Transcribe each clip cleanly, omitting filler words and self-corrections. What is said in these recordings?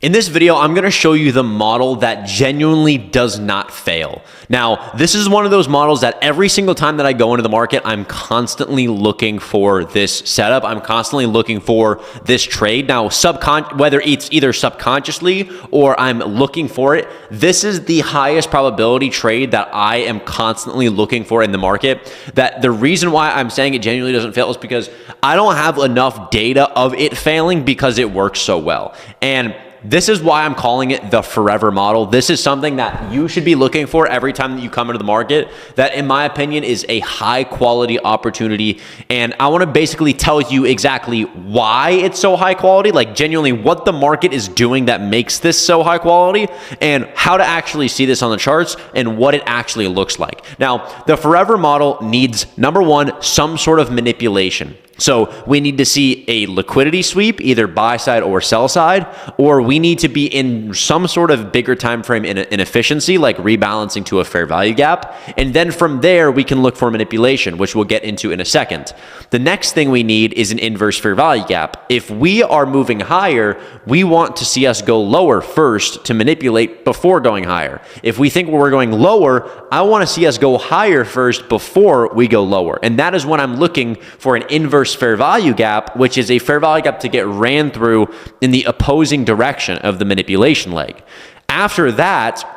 In this video, I'm going to show you the model that genuinely does not fail. Now, this is one of those models that every single time that I go into the market, I'm constantly looking for this setup. I'm constantly looking for this trade. Now, whether it's either subconsciously or I'm looking for it, this is the highest probability trade that I am constantly looking for in the market. That the reason why I'm saying it genuinely doesn't fail is because I don't have enough data of it failing because it works so well. And this is why I'm calling it the forever model. This is something that you should be looking for every time that you come into the market. That, in my opinion, is a high quality opportunity. And I want to basically tell you exactly why it's so high quality, like genuinely what the market is doing that makes this so high quality, and how to actually see this on the charts and what it actually looks like. Now, the forever model needs, number one, some sort of manipulation. So we need to see a liquidity sweep, either buy side or sell side, or we need to be in some sort of bigger time frame inefficiency, like rebalancing to a fair value gap. And then from there, we can look for manipulation, which we'll get into in a second. The next thing we need is an inverse fair value gap. If we are moving higher, we want to see us go lower first to manipulate before going higher. If we think we're going lower, I want to see us go higher first before we go lower. And that is when I'm looking for an inverse fair value gap, which is a fair value gap to get ran through in the opposing direction of the manipulation leg. After that,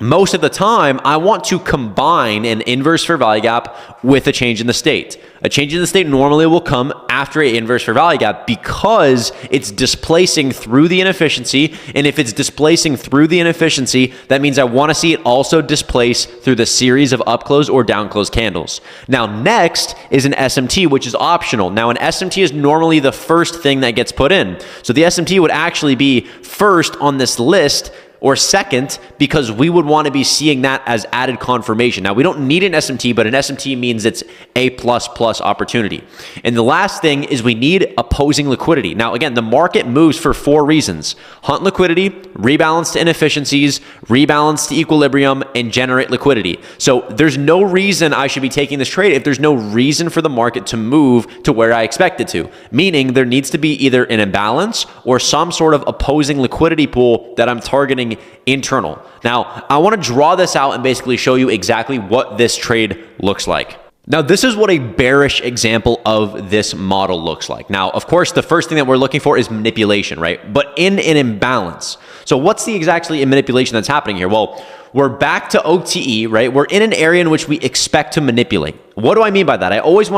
most of the time, I want to combine an inverse fair value gap with a change in the state. A change in the state normally will come after an inverse fair value gap because it's displacing through the inefficiency. And if it's displacing through the inefficiency, that means I want to see it also displace through the series of up close or down close candles. Now, next is an SMT, which is optional. Now, an SMT is normally the first thing that gets put in. So the SMT would actually be first on this list, or second, because we would want to be seeing that as added confirmation. Now, we don't need an SMT, but an SMT means it's a plus opportunity. And the last thing is we need opposing liquidity. Now, again, the market moves for 4 reasons: hunt liquidity, rebalance to inefficiencies, rebalance to equilibrium, and generate liquidity. So there's no reason I should be taking this trade if there's no reason for the market to move to where I expect it to. Meaning there needs to be either an imbalance or some sort of opposing liquidity pool that I'm targeting internal. Now, I want to draw this out and basically show you exactly what this trade looks like. Now, this is what a bearish example of this model looks like. Now, of course, the first thing that we're looking for is manipulation, right? But in an imbalance. So what's the exactly manipulation that's happening here? Well, we're back to OTE, right? We're in an area in which we expect to manipulate. What do I mean by that? I always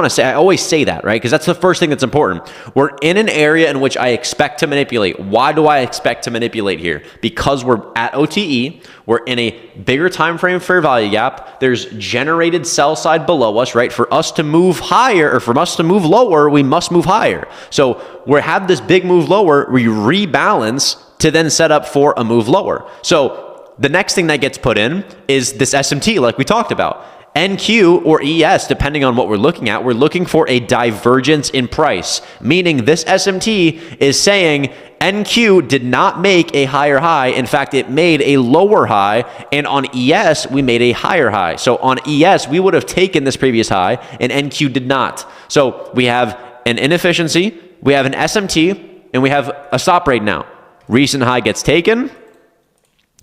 say that, right? Because that's the first thing that's important. We're in an area in which I expect to manipulate. Why do I expect to manipulate here? Because we're at OTE, we're in a bigger time frame fair value gap. There's generated sell side below us, right? For us to move higher or for us to move lower, we must move higher. So we have this big move lower, we rebalance to then set up for a move lower. So the next thing that gets put in is this SMT, like we talked about. NQ or ES, depending on what we're looking at, we're looking for a divergence in price, meaning this SMT is saying NQ did not make a higher high. In fact, it made a lower high, and on ES, we made a higher high. So on ES, we would have taken this previous high, and NQ did not. So we have an inefficiency, we have an SMT, and we have a stop rate now. Recent high gets taken.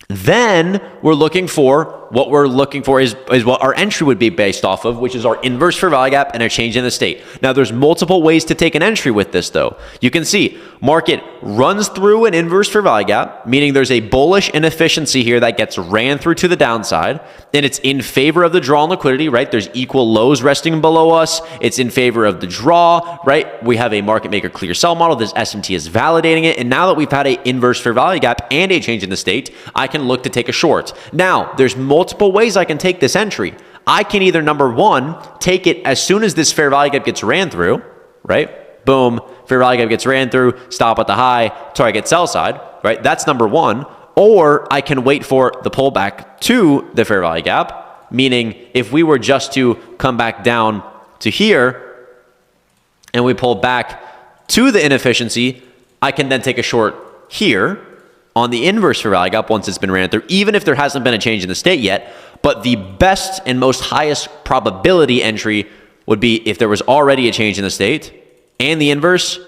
Then we're looking for is what our entry would be based off of, which is our inverse fair value gap and a change in the state. Now, there's multiple ways to take an entry with this, though. You can see market runs through an inverse fair value gap, meaning there's a bullish inefficiency here that gets ran through to the downside, and it's in favor of the draw and liquidity, right? There's equal lows resting below us. It's in favor of the draw, right? We have a market maker clear sell model. This SMT is validating it, and now that we've had an inverse fair value gap and a change in the state, I can look to take a short. Now, there's multiple ways I can take this entry. I can either, number one, take it as soon as this fair value gap gets ran through, right? Boom, fair value gap gets ran through, stop at the high, target sell side, right? That's number one. Or I can wait for the pullback to the fair value gap, meaning if we were just to come back down to here and we pull back to the inefficiency, I can then take a short here on the inverse fair value gap once it's been ran through, even if there hasn't been a change in the state yet. But the best and most highest probability entry would be if there was already a change in the state and the inverse,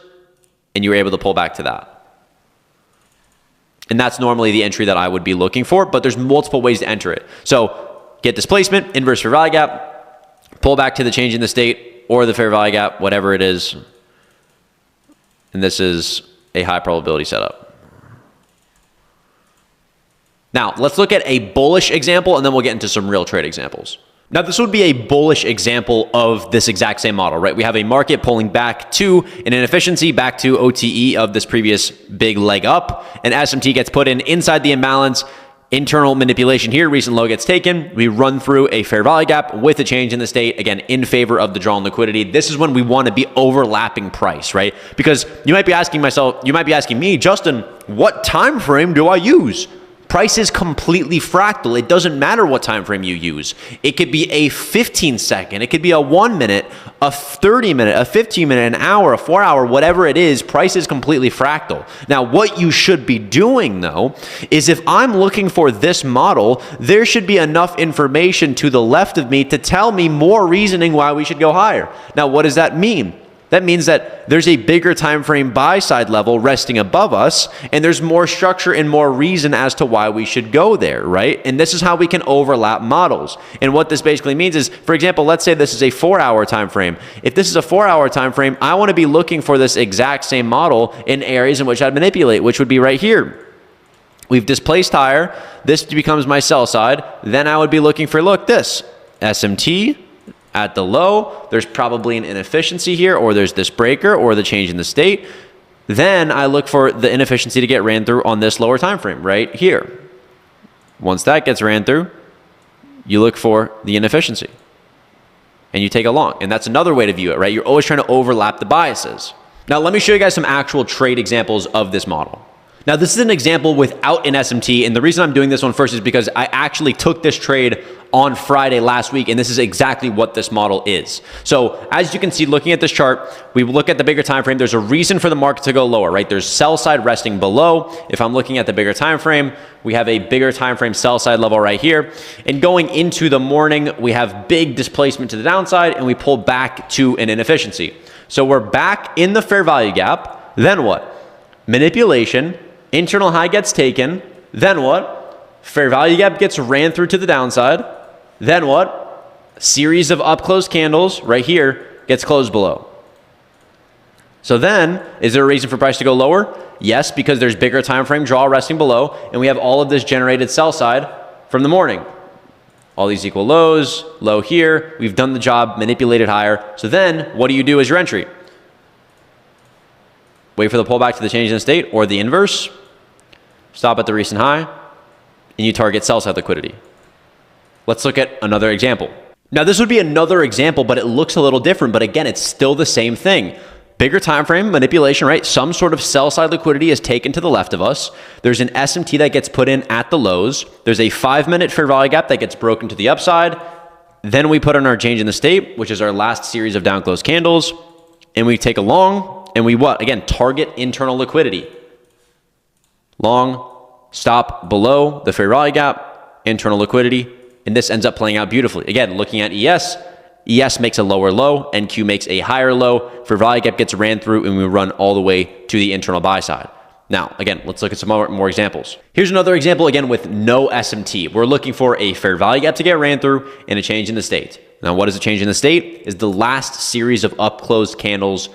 and you were able to pull back to that. And that's normally the entry that I would be looking for, but there's multiple ways to enter it. So get displacement, inverse fair value gap, pull back to the change in the state or the fair value gap, whatever it is. And this is a high probability setup. Now, let's look at a bullish example, and then we'll get into some real trade examples. Now, this would be a bullish example of this exact same model, right? We have a market pulling back to an inefficiency, back to OTE of this previous big leg up, and SMT gets put in inside the imbalance. Internal manipulation here, recent low gets taken. We run through a fair value gap with a change in the state, again, in favor of the drawn liquidity. This is when we want to be overlapping price, right? Because you might be asking me, Justin, what time frame do I use? Price is completely fractal. It doesn't matter what time frame you use. It could be a 15-second. It could be a 1 minute, a 30-minute, a 15-minute, an hour, a 4-hour, whatever it is. Price is completely fractal. Now, what you should be doing, though, is if I'm looking for this model, there should be enough information to the left of me to tell me more reasoning why we should go higher. Now, what does that mean? That means that there's a bigger time frame buy side level resting above us, and there's more structure and more reason as to why we should go there, right? And this is how we can overlap models. And what this basically means is, for example, let's say this is a 4-hour time frame. If this is a 4-hour time frame, I want to be looking for this exact same model in areas in which I'd manipulate, which would be right here. We've displaced higher. This becomes my sell side. Then I would be looking for, look, this SMT. At the low, there's probably an inefficiency here, or there's this breaker, or the change in the state. Then I look for the inefficiency to get ran through on this lower time frame right here. Once that gets ran through, you look for the inefficiency and you take a long. And that's another way to view it, right? You're always trying to overlap the biases. Now, let me show you guys some actual trade examples of this model. Now, this is an example without an SMT, and the reason I'm doing this one first is because I actually took this trade on Friday last week, and this is exactly what this model is. So as you can see, looking at this chart, we look at the bigger time frame. There's a reason for the market to go lower, right? There's sell side resting below. If I'm looking at the bigger time frame, we have a bigger time frame sell side level right here. And going into the morning, we have big displacement to the downside, and we pull back to an inefficiency. So we're back in the fair value gap. Then what? Manipulation. Internal high gets taken. Then what? Fair value gap gets ran through to the downside. Then what? Series of up closed candles right here gets closed below. So then, is there a reason for price to go lower? Yes, because there's bigger time frame draw resting below, and we have all of this generated sell side from the morning. All these equal lows, low here. We've done the job, manipulated higher. So then, what do you do as your entry? Wait for the pullback to the change in the state or the inverse. Stop at the recent high, and you target sell side liquidity. Let's look at another example. Now, this would be another example, but it looks a little different. But again, it's still the same thing. Bigger time frame manipulation, right? Some sort of sell side liquidity is taken to the left of us. There's an SMT that gets put in at the lows. There's a 5-minute fair value gap that gets broken to the upside. Then we put in our change in the state, which is our last series of down close candles. And we take a long, and we what? Again, target internal liquidity. Long, stop below the fair value gap, internal liquidity. And this ends up playing out beautifully. Again, looking at ES makes a lower low, NQ makes a higher low. Fair value gap gets ran through, and we run all the way to the internal buy side. Now, again, let's look at some more examples. Here's another example, again, with no SMT. We're looking for a fair value gap to get ran through and a change in the state. Now, what is a change in the state? Is the last series of up closed candles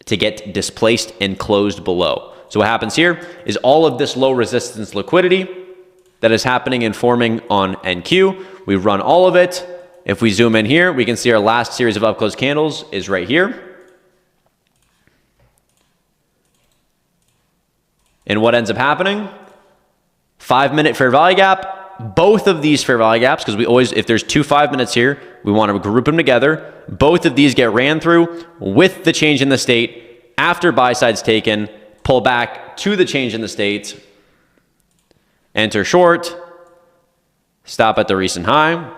to get displaced and closed below. So what happens here is all of this low resistance liquidity that is happening and forming on NQ. We run all of it. If we zoom in here, we can see our last series of up closed candles is right here. And what ends up happening? 5-minute fair value gap. Both of these fair value gaps, because we always, if there's 2 5 minutes here, we want to group them together. Both of these get ran through with the change in the state. After buy side's taken, pull back to the change in the state. Enter short, stop at the recent high,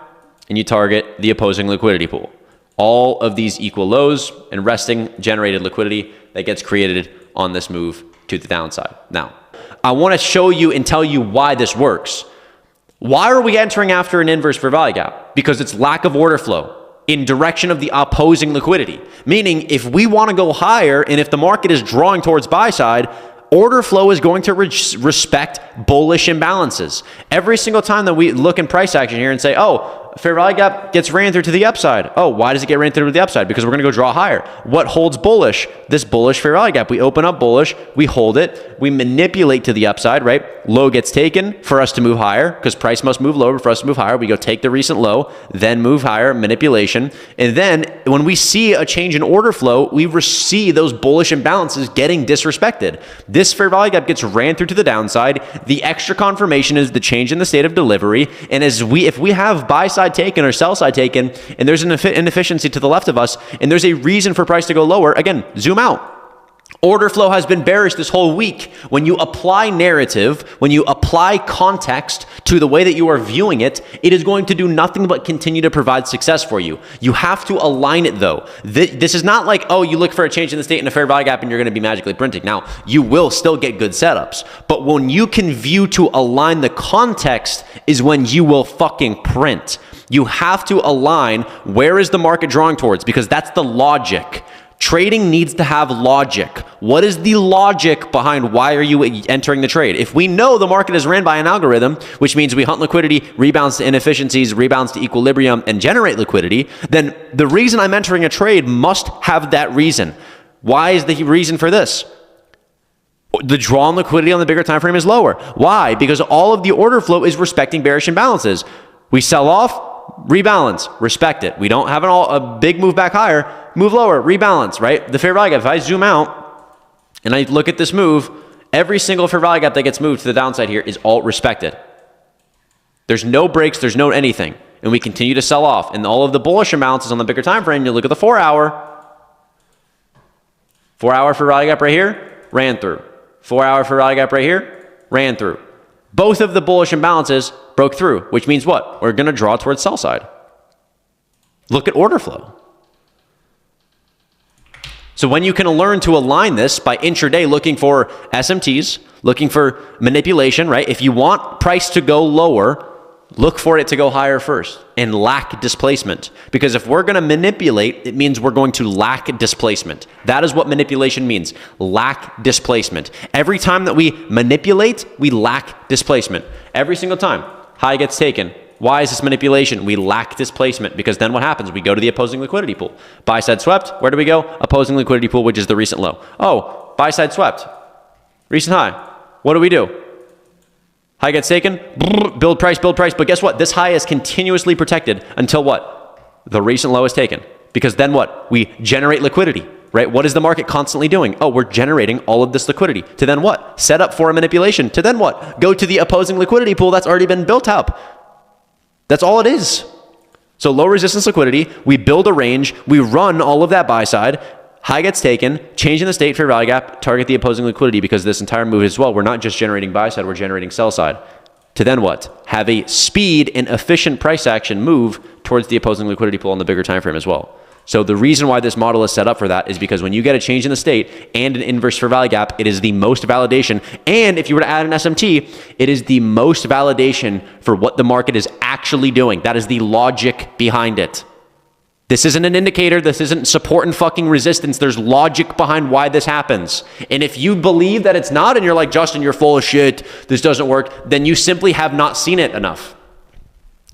and you target the opposing liquidity pool. All of these equal lows and resting generated liquidity that gets created on this move to the downside. Now, I want to show you and tell you why this works. Why are we entering after an inverse fair value gap? Because it's lack of order flow in direction of the opposing liquidity. Meaning, if we want to go higher and if the market is drawing towards buy side, Order flow is going to respect bullish imbalances. Every single time that we look in price action here and say, oh, fair value gap gets ran through to the upside. Oh, why does it get ran through to the upside? Because we're going to go draw higher. What holds bullish? This bullish fair value gap. We open up bullish, we hold it, we manipulate to the upside, right? Low gets taken for us to move higher because price must move lower for us to move higher. We go take the recent low, then move higher, manipulation. And then when we see a change in order flow, we see those bullish imbalances getting disrespected. This fair value gap gets ran through to the downside. The extra confirmation is the change in the state of delivery. And if we have buy side taken or sell side taken, and there's an inefficiency to the left of us, and there's a reason for price to go lower, again, zoom out. Order flow has been bearish this whole week. When you apply narrative, when you apply context to the way that you are viewing it, it is going to do nothing but continue to provide success for you. You have to align it though. This is not like, oh, you look for a change in the state in a fair value gap and you're going to be magically printing. Now, you will still get good setups, but when you can view to align the context is when you will fucking print. You have to align where is the market drawing towards, because that's the logic. Trading needs to have logic. What is the logic behind why are you entering the trade? If we know the market is ran by an algorithm, which means we hunt liquidity, rebounds to inefficiencies, rebounds to equilibrium, and generate liquidity, then the reason I'm entering a trade must have that reason. Why is the reason for this? The draw on liquidity on the bigger time frame is lower. Why? Because all of the order flow is respecting bearish imbalances. We sell off, rebalance, respect it. We don't have a big move back higher, move lower, rebalance, right? The fair value gap, if I zoom out and I look at this move, every single fair value gap that gets moved to the downside here is all respected. There's no breaks, there's no anything. And we continue to sell off. And all of the bullish imbalances on the bigger time frame, you look at the 4 hour. 4 hour fair value gap right here, ran through. 4 hour fair value gap right here, ran through. Both of the bullish imbalances broke through, which means what? We're going to draw towards sell side. Look at order flow. So when you can learn to align this by intraday looking for SMTs, looking for manipulation, right? If you want price to go lower, look for it to go higher first and lack displacement. Because if we're going to manipulate, it means we're going to lack displacement. That is what manipulation means. Lack displacement. Every time that we manipulate, we lack displacement. Every single time. High gets taken. Why is this manipulation? We lack displacement, because then what happens? We go to the opposing liquidity pool. Buy side swept. Where do we go? Opposing liquidity pool, which is the recent low. Oh, buy side swept. Recent high. What do? High gets taken. Build price, build price. But guess what? This high is continuously protected until what? The recent low is taken. Because then what? We generate liquidity, right? What is the market constantly doing? Oh, we're generating all of this liquidity. To then what? Set up for a manipulation. To then what? Go to the opposing liquidity pool that's already been built up. That's all it is. So low resistance liquidity, we build a range, we run all of that buy side, high gets taken, change in the state, fair value gap, target the opposing liquidity, because this entire move as well, we're not just generating buy side, we're generating sell side. To then what? Have a speed and efficient price action move towards the opposing liquidity pool on the bigger time frame as well. So the reason why this model is set up for that is because when you get a change in the state and an inverse fair value gap, it is the most validation. And if you were to add an SMT, it is the most validation for what the market is actually doing. That is the logic behind it. This isn't an indicator. This isn't support and fucking resistance. There's logic behind why this happens. And if you believe that it's not, and you're like, Justin, you're full of shit, this doesn't work, then you simply have not seen it enough.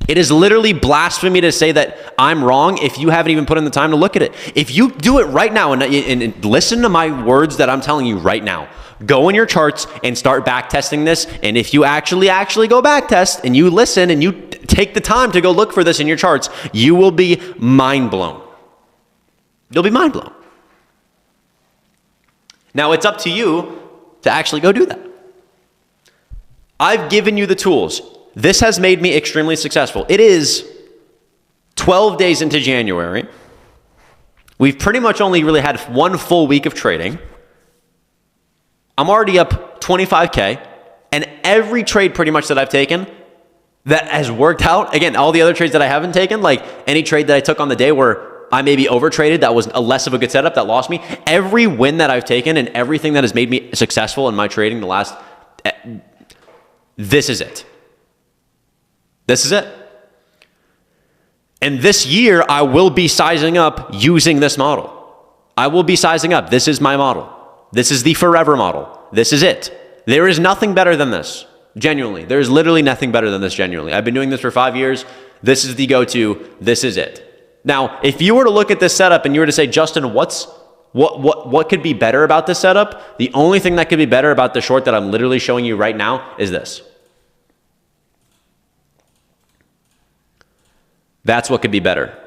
It is literally blasphemy to say that I'm wrong if you haven't even put in the time to look at it. If you do it right now and listen to my words that I'm telling you right now, go in your charts and start back testing this. And if you actually go back test and you listen and you take the time to go look for this in your charts, you will be mind blown. You'll be mind blown. Now it's up to you to actually go do that. I've given you the tools. This has made me extremely successful. It is 12 days into January. We've pretty much only really had one full week of trading. I'm already up 25K, and every trade pretty much that I've taken that has worked out, again, all the other trades that I haven't taken, like any trade that I took on the day where I maybe overtraded, that was a less of a good setup, that lost me, every win that I've taken and everything that has made me successful in my trading the last, this is it. This is it. And this year, I will be sizing up using this model. I will be sizing up. This is my model. This is the forever model. This is it. There is nothing better than this. Genuinely. There's literally nothing better than this, genuinely. I've been doing this for 5 years. This is the go-to. This is it. Now, if you were to look at this setup and you were to say, Justin, what could be better about this setup? The only thing that could be better about the short that I'm literally showing you right now is this. That's what could be better.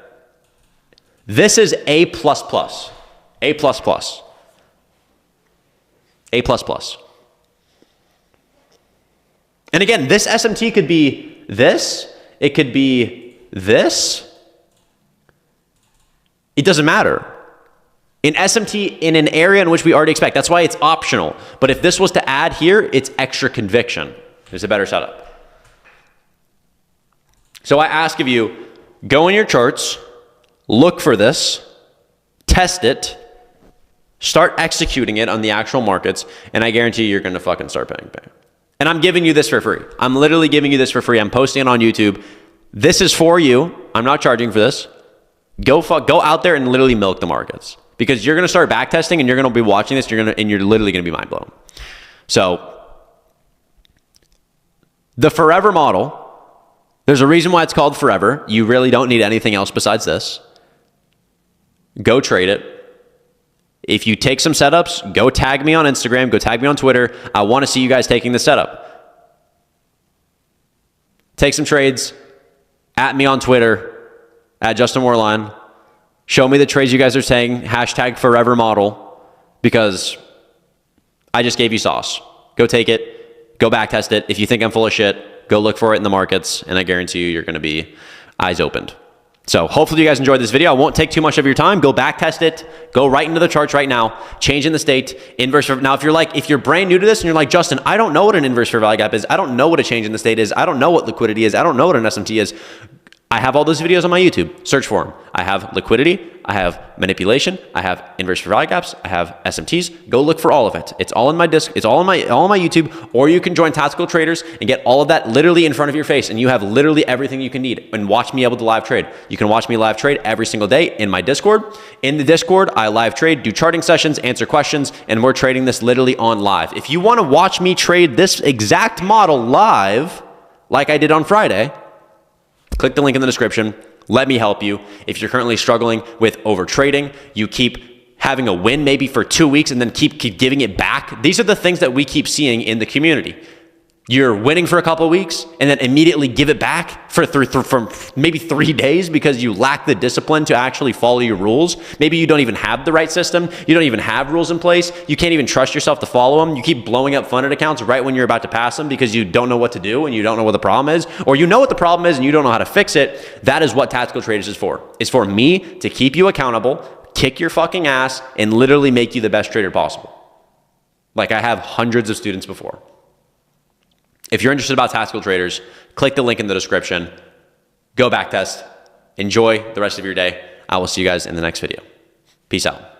This is A++. A++. A++. And again, this SMT could be this. It could be this. It doesn't matter. In SMT, in an area in which we already expect. That's why it's optional. But if this was to add here, it's extra conviction. It's a better setup. So I ask of you, go in your charts, look for this, test it, start executing it on the actual markets, and I guarantee you're going to fucking start paying back. And I'm giving you this for free. I'm literally giving you this for free. I'm posting it on YouTube. This is for you. I'm not charging for this. Go out there and literally milk the markets, because you're going to start backtesting and you're going to be watching this. You're literally going to be mind blown. So the forever model, there's a reason why it's called forever. You really don't need anything else besides this. Go trade it. If you take some setups, go tag me on Instagram, go tag me on Twitter. I want to see you guys taking the setup. Take some trades, at me on Twitter, at Justin Warline. Show me the trades you guys are saying, hashtag forever model, because I just gave you sauce. Go take it, go back test it. If you think I'm full of shit, go look for it in the markets, and I guarantee you're going to be eyes opened. So hopefully you guys enjoyed this video. I won't take too much of your time. Go back test it. Go right into the charts right now. Change in the state. Inverse. Now, if you're brand new to this and you're like, Justin, I don't know what an inverse fair value gap is. I don't know what a change in the state is. I don't know what liquidity is. I don't know what an SMT is. I have all those videos on my YouTube. Search for them. I have liquidity. I have manipulation. I have inverse fair value gaps. I have SMTs. Go look for all of it. It's all in my disc. It's all on my YouTube. Or you can join Tactical Traders and get all of that literally in front of your face, and you have literally everything you can need. And watch me able to live trade. You can watch me live trade every single day in my Discord. In the Discord, I live trade, do charting sessions, answer questions, and we're trading this literally on live. If you want to watch me trade this exact model live, like I did on Friday, click the link in the description. Let me help you. If you're currently struggling with over trading, you keep having a win maybe for 2 weeks and then keep giving it back. These are the things that we keep seeing in the community. You're winning for a couple of weeks and then immediately give it back for maybe 3 days because you lack the discipline to actually follow your rules. Maybe you don't even have the right system. You don't even have rules in place. You can't even trust yourself to follow them. You keep blowing up funded accounts right when you're about to pass them because you don't know what to do and you don't know what the problem is, or you know what the problem is and you don't know how to fix it. That is what Tactical Traders is for. It's for me to keep you accountable, kick your fucking ass, and literally make you the best trader possible. Like I have hundreds of students before. If you're interested about Tactical Traders, click the link in the description. Go backtest. Enjoy the rest of your day. I will see you guys in the next video. Peace out.